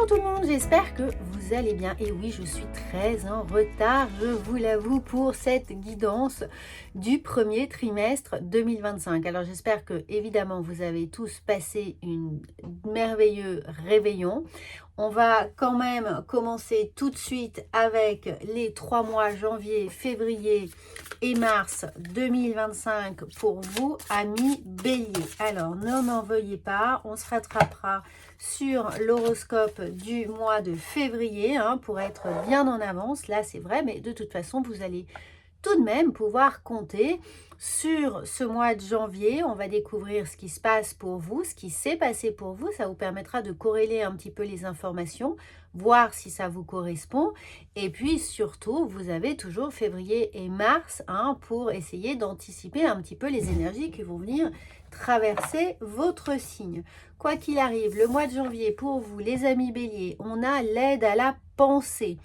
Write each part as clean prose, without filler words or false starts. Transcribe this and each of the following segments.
Bonjour tout le monde, j'espère que vous allez bien. Et oui, je suis très en retard, je vous l'avoue, pour cette guidance du premier trimestre 2025. Alors j'espère que, évidemment, vous avez tous passé une merveilleux réveillon. On va quand même commencer tout de suite avec les 3 mois, janvier, février et mars 2025 pour vous, amis béliers. Alors, ne m'en veuillez pas, on se rattrapera sur l'horoscope du mois de février pour être bien en avance. Là, c'est vrai, mais de toute façon, vous allez tout de même pouvoir compter sur ce mois de janvier. On va découvrir ce qui se passe pour vous, ce qui s'est passé pour vous. Ça vous permettra de corréler un petit peu les informations, voir si ça vous correspond. Et puis surtout, vous avez toujours février et mars pour essayer d'anticiper un petit peu les énergies qui vont venir traverser votre signe. Quoi qu'il arrive, le mois de janvier pour vous, les amis béliers, on a l'aide à la pensée.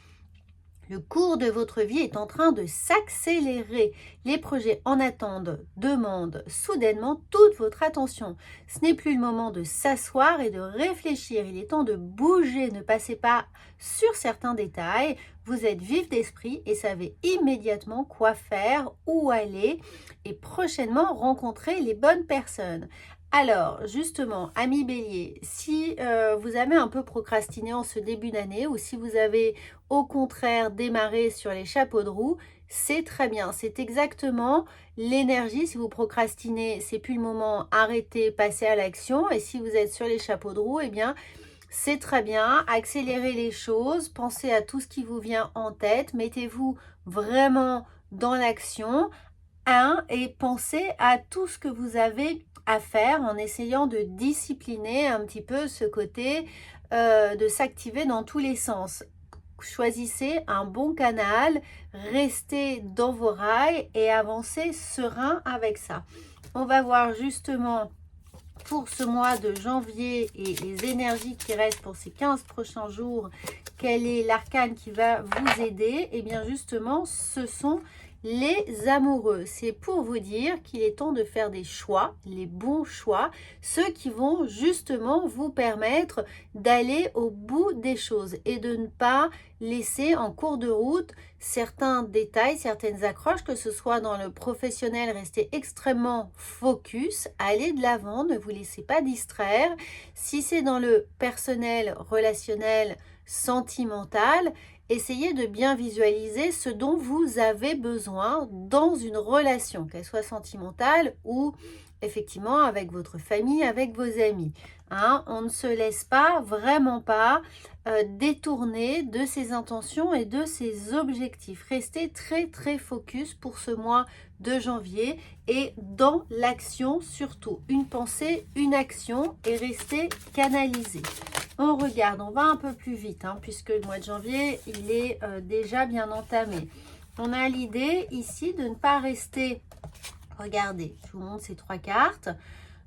Le cours de votre vie est en train de s'accélérer. Les projets en attente demandent soudainement toute votre attention. Ce n'est plus le moment de s'asseoir et de réfléchir. Il est temps de bouger. Ne passez pas sur certains détails. Vous êtes vif d'esprit et savez immédiatement quoi faire, où aller et prochainement rencontrer les bonnes personnes. Alors, justement, amis bélier, si vous avez un peu procrastiné en ce début d'année ou si vous avez au contraire démarré sur les chapeaux de roue, c'est très bien. C'est exactement l'énergie. Si vous procrastinez, c'est plus le moment. Arrêtez, passez à l'action. Et si vous êtes sur les chapeaux de roue, eh bien, c'est très bien. Accélérez les choses. Pensez à tout ce qui vous vient en tête. Mettez-vous vraiment dans l'action. Et pensez à tout ce que vous avez à faire en essayant de discipliner un petit peu ce côté de s'activer dans tous les sens. Choisissez un bon canal, restez dans vos rails et avancez serein avec ça. On va voir justement pour ce mois de janvier et les énergies qui restent pour ces 15 prochains jours, quel est l'arcane qui va vous aider? Et bien justement, ce sont les amoureux. C'est pour vous dire qu'il est temps de faire des choix, les bons choix, ceux qui vont justement vous permettre d'aller au bout des choses et de ne pas laisser en cours de route certains détails, certaines accroches, que ce soit dans le professionnel, restez extrêmement focus, allez de l'avant, ne vous laissez pas distraire. Si c'est dans le personnel, relationnel, sentimental, essayez de bien visualiser ce dont vous avez besoin dans une relation, qu'elle soit sentimentale ou effectivement avec votre famille, avec vos amis. On ne se laisse pas, vraiment pas, détourner de ses intentions et de ses objectifs. Restez très très focus pour ce mois de janvier et dans l'action surtout. Une pensée, une action et restez canalisé. On regarde, on va un peu plus vite puisque le mois de janvier, il est déjà bien entamé. On a l'idée ici de ne pas rester, regardez, je vous montre ces 3 cartes.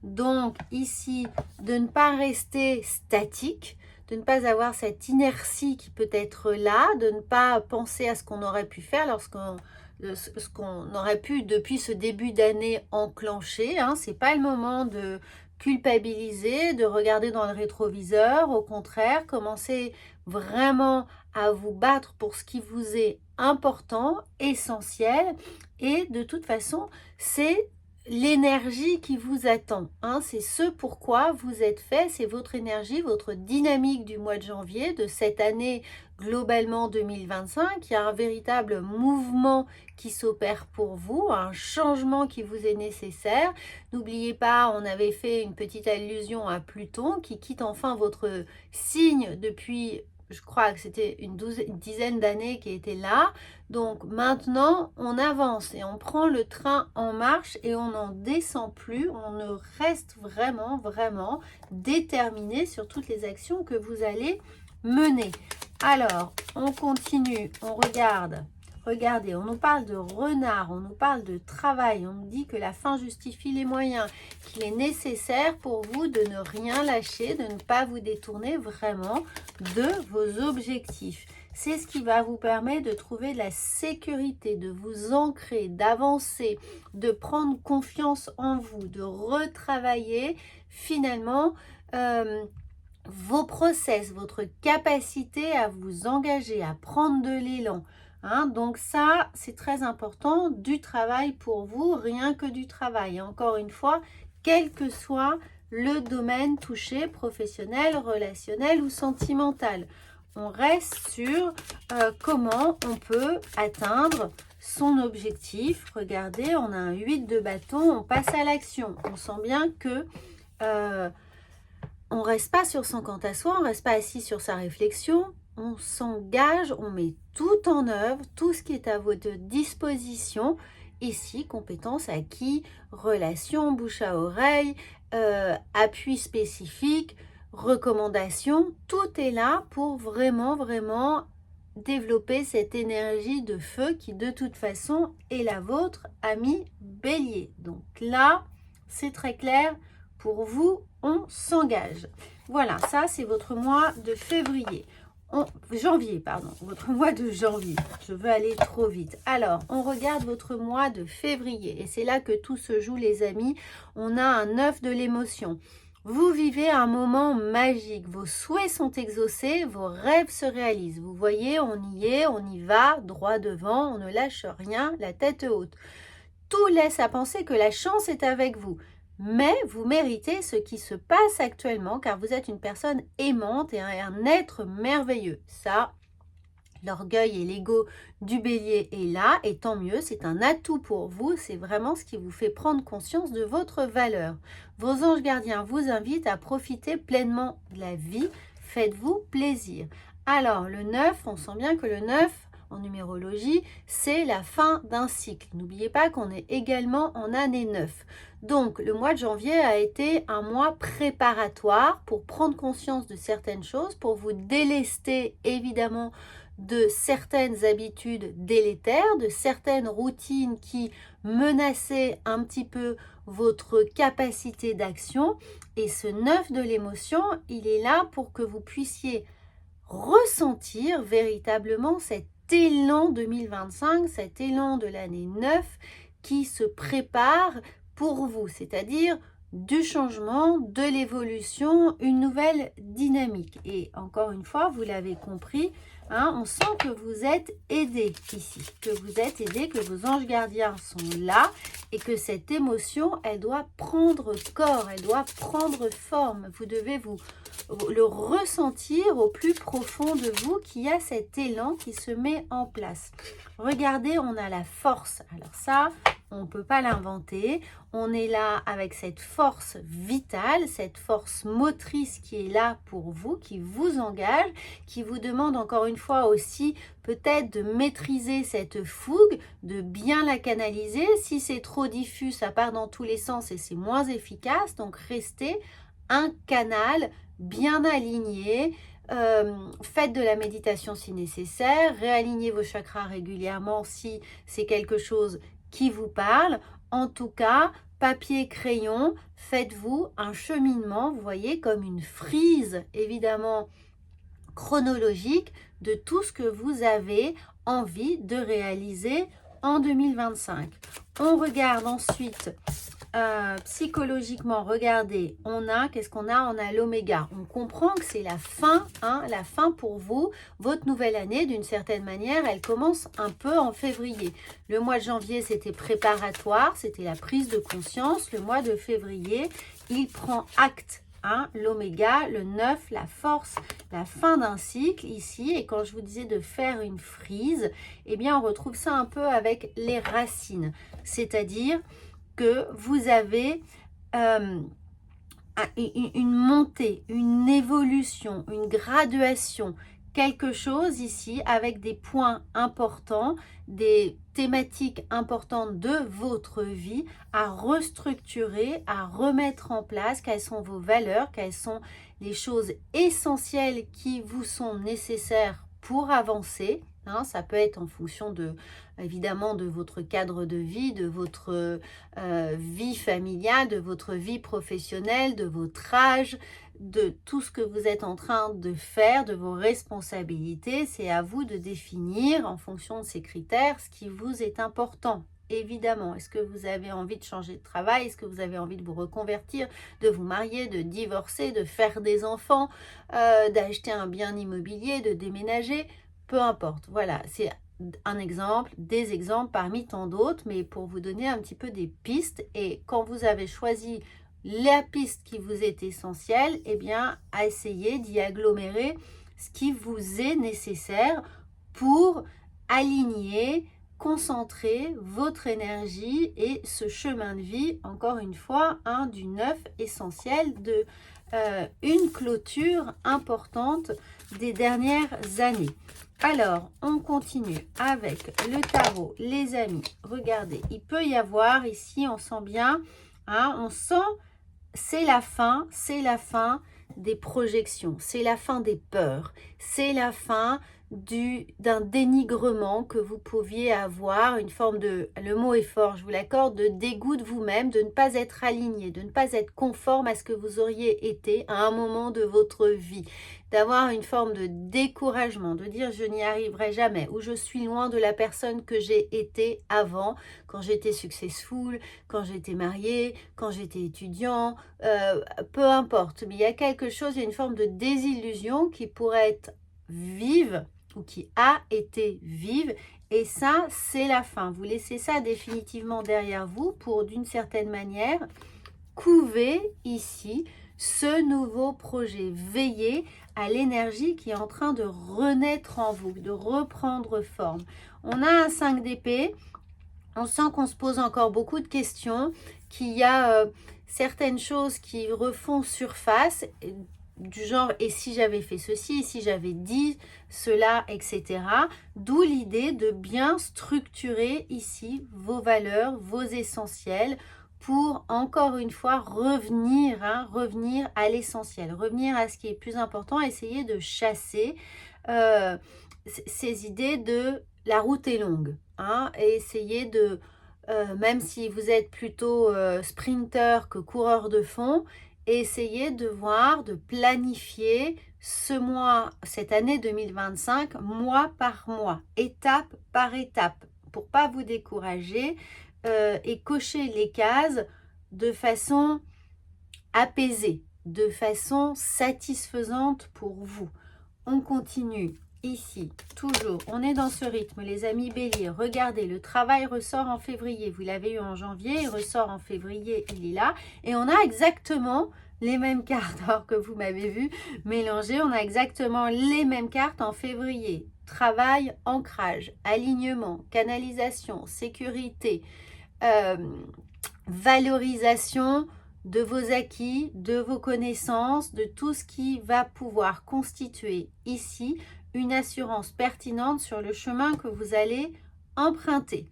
Donc ici, de ne pas rester statique, de ne pas avoir cette inertie qui peut être là, de ne pas penser à ce qu'on aurait pu faire ce qu'on aurait pu depuis ce début d'année enclencher. C'est pas le moment de culpabiliser, de regarder dans le rétroviseur. Au contraire, commencez vraiment à vous battre pour ce qui vous est important, essentiel. Et de toute façon, c'est l'énergie qui vous attend. C'est ce pourquoi vous êtes fait, c'est votre énergie, votre dynamique du mois de janvier, de cette année globalement 2025. Il y a un véritable mouvement qui s'opère pour vous, un changement qui vous est nécessaire. N'oubliez pas, on avait fait une petite allusion à Pluton qui quitte enfin votre signe depuis, je crois que c'était une dizaine d'années qui était là. Donc maintenant, on avance et on prend le train en marche et on n'en descend plus. On ne reste vraiment, vraiment déterminé sur toutes les actions que vous allez mener. Alors, on continue, on regarde. Regardez, on nous parle de renard, on nous parle de travail, on nous dit que la fin justifie les moyens, qu'il est nécessaire pour vous de ne rien lâcher, de ne pas vous détourner vraiment de vos objectifs. C'est ce qui va vous permettre de trouver de la sécurité, de vous ancrer, d'avancer, de prendre confiance en vous, de retravailler finalement vos process, votre capacité à vous engager, à prendre de l'élan. Hein, donc ça, c'est très important, du travail pour vous, rien que du travail. Et encore une fois, quel que soit le domaine touché, professionnel, relationnel ou sentimental. On reste sur comment on peut atteindre son objectif. Regardez, on a un 8 de bâton, on passe à l'action. On sent bien que on ne reste pas sur son quant à soi, on ne reste pas assis sur sa réflexion, on s'engage, on met tout en œuvre, tout ce qui est à votre disposition. Ici, compétences acquis, relations, bouche à oreille, appui spécifique, recommandations, tout est là pour vraiment, vraiment développer cette énergie de feu qui de toute façon est la vôtre, ami Bélier. Donc là, c'est très clair. Pour vous, on s'engage. Voilà, ça c'est votre mois de février. Janvier, pardon, votre mois de janvier. Je veux aller trop vite. Alors, on regarde votre mois de février. Et c'est là que tout se joue, les amis. On a un 9 de l'émotion. Vous vivez un moment magique. Vos souhaits sont exaucés, vos rêves se réalisent. Vous voyez, on y est, on y va, droit devant, on ne lâche rien, la tête haute. Tout laisse à penser que la chance est avec vous. Mais vous méritez ce qui se passe actuellement car vous êtes une personne aimante et un être merveilleux. Ça, l'orgueil et l'ego du bélier est là et tant mieux, c'est un atout pour vous. C'est vraiment ce qui vous fait prendre conscience de votre valeur. Vos anges gardiens vous invitent à profiter pleinement de la vie. Faites-vous plaisir. Alors, le 9, on sent bien que le 9, en numérologie, c'est la fin d'un cycle. N'oubliez pas qu'on est également en année 9. Donc, le mois de janvier a été un mois préparatoire pour prendre conscience de certaines choses, pour vous délester évidemment de certaines habitudes délétères, de certaines routines qui menaçaient un petit peu votre capacité d'action. Et ce 9 de l'émotion, il est là pour que vous puissiez ressentir véritablement cet élan 2025, cet élan de l'année 9 qui se prépare pour vous, c'est-à-dire du changement, de l'évolution, une nouvelle dynamique. Et encore une fois, vous l'avez compris, hein, on sent que vous êtes aidé ici, que vous êtes aidé, que vos anges gardiens sont là et que cette émotion, elle doit prendre corps, elle doit prendre forme. Vous devez le ressentir au plus profond de vous qu'il y a cet élan qui se met en place. Regardez, on a la force. Alors ça, on ne peut pas l'inventer. On est là avec cette force vitale, cette force motrice qui est là pour vous, qui vous engage, qui vous demande encore une fois aussi peut-être de maîtriser cette fougue, de bien la canaliser. Si c'est trop diffus, ça part dans tous les sens et c'est moins efficace. Donc restez un canal bien aligné. Faites de la méditation si nécessaire. Réalignez vos chakras régulièrement si c'est quelque chose qui vous parle. En tout cas, papier, crayon, faites-vous un cheminement, vous voyez, comme une frise, évidemment, chronologique de tout ce que vous avez envie de réaliser en 2025. On regarde ensuite psychologiquement, regardez, qu'est-ce qu'on a? On a l'oméga. On comprend que c'est la fin, hein, la fin pour vous. Votre nouvelle année, d'une certaine manière, elle commence un peu en février. Le mois de janvier, c'était préparatoire, c'était la prise de conscience. Le mois de février, il prend acte. Hein, l'oméga, le 9, la force, la fin d'un cycle ici. Et quand je vous disais de faire une frise, eh bien, on retrouve ça un peu avec les racines. C'est-à-dire que vous avez une montée, une évolution, une graduation, quelque chose ici avec des points importants, des thématiques importantes de votre vie à restructurer, à remettre en place. Quelles sont vos valeurs, quelles sont les choses essentielles qui vous sont nécessaires pour avancer. Hein, ça peut être en fonction évidemment de votre cadre de vie, de votre vie familiale, de votre vie professionnelle, de votre âge, de tout ce que vous êtes en train de faire, de vos responsabilités. C'est à vous de définir en fonction de ces critères ce qui vous est important, évidemment. Est-ce que vous avez envie de changer de travail? Est-ce que vous avez envie de vous reconvertir, de vous marier, de divorcer, de faire des enfants, d'acheter un bien immobilier, de déménager? Peu importe. Voilà, c'est un exemple, des exemples parmi tant d'autres, mais pour vous donner un petit peu des pistes. Et quand vous avez choisi la piste qui vous est essentielle, eh bien, à essayer d'y agglomérer ce qui vous est nécessaire pour aligner, concentrer votre énergie et ce chemin de vie, encore une fois, du neuf essentiel, de une clôture importante des dernières années. Alors, on continue avec le tarot, les amis. Regardez, il peut y avoir ici, on sent bien, on sent, c'est la fin des projections, c'est la fin des peurs, c'est la fin d'un dénigrement que vous pouviez avoir, une forme de, le mot est fort, je vous l'accorde, de dégoût de vous-même, de ne pas être aligné, de ne pas être conforme à ce que vous auriez été à un moment de votre vie, d'avoir une forme de découragement, de dire je n'y arriverai jamais, ou je suis loin de la personne que j'ai été avant, quand j'étais successful, quand j'étais mariée, quand j'étais étudiant, peu importe, mais il y a quelque chose, il y a une forme de désillusion qui pourrait être vive, ou qui a été vive, et ça, c'est la fin. Vous laissez ça définitivement derrière vous pour, d'une certaine manière, couver ici ce nouveau projet. Veillez à l'énergie qui est en train de renaître en vous, de reprendre forme. On a un 5 d'épée. On sent qu'on se pose encore beaucoup de questions, qu'il y a certaines choses qui refont surface, du genre « et si j'avais fait ceci, et si j'avais dit cela, etc. » D'où l'idée de bien structurer ici vos valeurs, vos essentiels, pour encore une fois revenir à l'essentiel, revenir à ce qui est plus important, essayer de chasser ces idées de la route est longue, et essayer de, même si vous êtes plutôt sprinter que coureur de fond, essayez de voir, de planifier ce mois, cette année 2025, mois par mois, étape par étape, pour pas vous décourager et cocher les cases de façon apaisée, de façon satisfaisante pour vous. On continue. Ici, toujours, on est dans ce rythme, les amis béliers. Regardez, le travail ressort en février. Vous l'avez eu en janvier, il ressort en février, il est là. Et on a exactement les mêmes cartes. Alors que vous m'avez vu mélanger, on a exactement les mêmes cartes en février. Travail, ancrage, alignement, canalisation, sécurité, valorisation de vos acquis, de vos connaissances, de tout ce qui va pouvoir constituer ici une assurance pertinente sur le chemin que vous allez emprunter.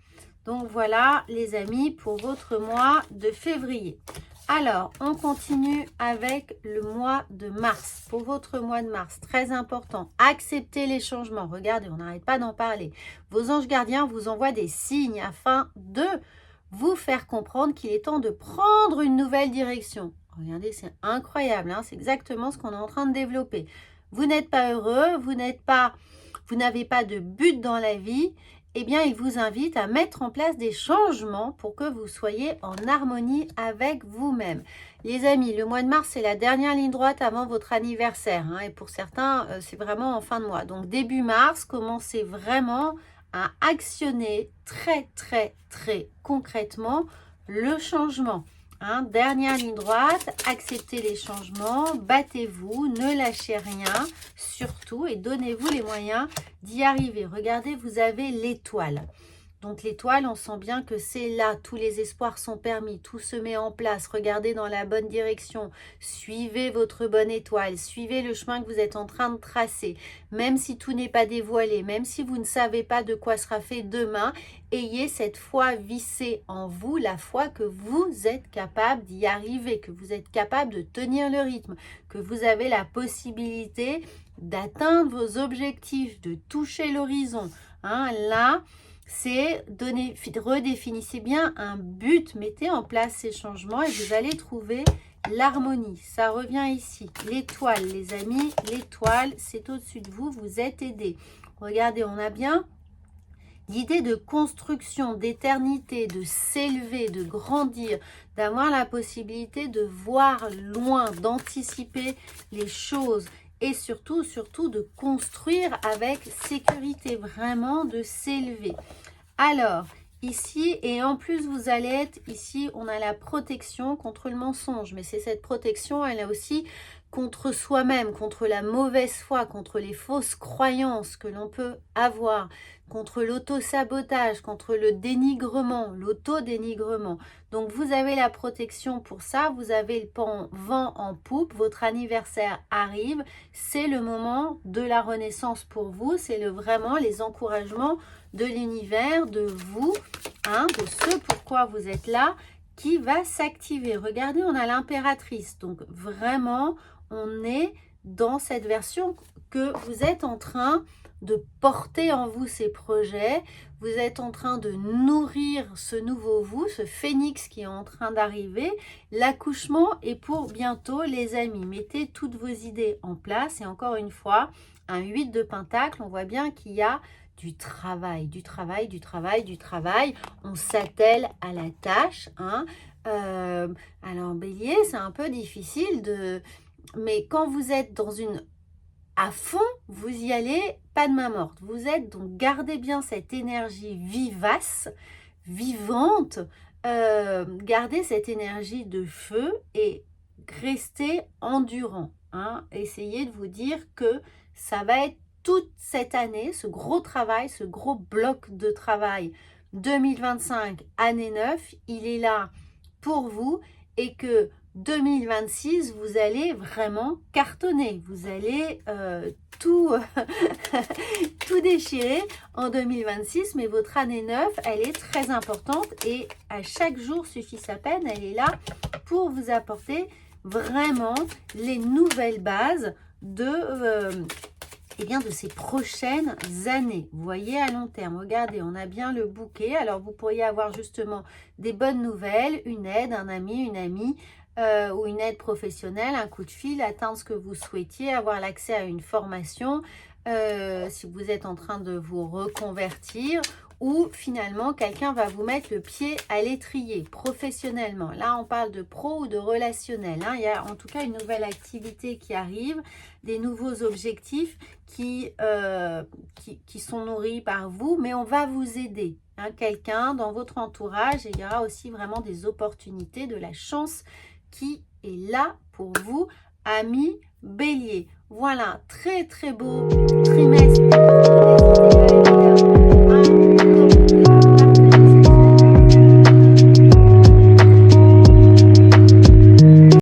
Donc voilà les amis pour votre mois de février. Alors on continue avec le mois de mars. Pour votre mois de mars, très important, acceptez les changements. Regardez, on n'arrête pas d'en parler. Vos anges gardiens vous envoient des signes afin de vous faire comprendre qu'il est temps de prendre une nouvelle direction. Regardez, c'est incroyable, c'est exactement ce qu'on est en train de développer. Vous n'êtes pas heureux, vous n'avez pas de but dans la vie, eh bien, il vous invite à mettre en place des changements pour que vous soyez en harmonie avec vous-même. Les amis, le mois de mars, c'est la dernière ligne droite avant votre anniversaire, et pour certains, c'est vraiment en fin de mois. Donc, début mars, commencez vraiment à actionner très, très, très concrètement le changement. Dernière ligne droite, acceptez les changements, battez-vous, ne lâchez rien, surtout, et donnez-vous les moyens d'y arriver. Regardez, vous avez l'étoile. Donc l'étoile, on sent bien que c'est là, tous les espoirs sont permis, tout se met en place. Regardez dans la bonne direction, suivez votre bonne étoile, suivez le chemin que vous êtes en train de tracer. Même si tout n'est pas dévoilé, même si vous ne savez pas de quoi sera fait demain, ayez cette foi vissée en vous, la foi que vous êtes capable d'y arriver, que vous êtes capable de tenir le rythme, que vous avez la possibilité d'atteindre vos objectifs, de toucher l'horizon. Là, c'est redéfinissez bien un but, mettez en place ces changements et vous allez trouver l'harmonie. Ça revient ici. L'étoile, les amis, l'étoile, c'est au-dessus de vous, vous êtes aidés. Regardez, on a bien L'idée de construction, d'éternité, de s'élever, de grandir, d'avoir la possibilité de voir loin, d'anticiper les choses et surtout de construire avec sécurité, vraiment de s'élever. Alors, ici, et en plus vous allez être, ici on a la protection contre le mensonge, mais c'est cette protection, elle a aussi contre soi-même, contre la mauvaise foi, contre les fausses croyances que l'on peut avoir, contre l'auto-sabotage, contre le dénigrement, l'auto-dénigrement. Donc vous avez la protection pour ça, vous avez le vent en poupe, votre anniversaire arrive, c'est le moment de la renaissance pour vous, c'est vraiment les encouragements de l'univers, de vous, de ce pourquoi vous êtes là, qui va s'activer. Regardez, on a l'impératrice, donc vraiment, on est dans cette version que vous êtes en train de porter en vous ces projets, vous êtes en train de nourrir ce nouveau vous, ce phénix qui est en train d'arriver. L'accouchement est pour bientôt, les amis. Mettez toutes vos idées en place et encore une fois, un 8 de pentacle, on voit bien qu'il y a du travail, du travail, du travail, du travail. On s'attelle à la tâche. Alors, Bélier, c'est un peu difficile de... Mais quand vous êtes dans une... à fond, vous y allez, pas de main morte. Vous êtes, donc gardez bien cette énergie vivace, vivante. Gardez cette énergie de feu et restez endurant. Essayez de vous dire que ça va être toute cette année, ce gros travail, ce gros bloc de travail 2025, année 9, il est là pour vous et que 2026, vous allez vraiment cartonner. Vous allez tout déchirer en 2026, mais votre année 9, elle est très importante et à chaque jour suffit sa peine. Elle est là pour vous apporter vraiment les nouvelles bases de ces prochaines années. Vous voyez, à long terme, regardez, on a bien le bouquet. Alors, vous pourriez avoir justement des bonnes nouvelles, une aide, un ami, une amie, ou une aide professionnelle, un coup de fil, atteindre ce que vous souhaitiez, avoir l'accès à une formation, si vous êtes en train de vous reconvertir, ou finalement quelqu'un va vous mettre le pied à l'étrier professionnellement. Là, on parle de pro ou de relationnel. Il y a en tout cas une nouvelle activité qui arrive, des nouveaux objectifs qui sont nourris par vous, mais on va vous aider. Quelqu'un dans votre entourage, et il y aura aussi vraiment des opportunités, de la chance qui est là pour vous, amis Bélier. Voilà, très très beau trimestre.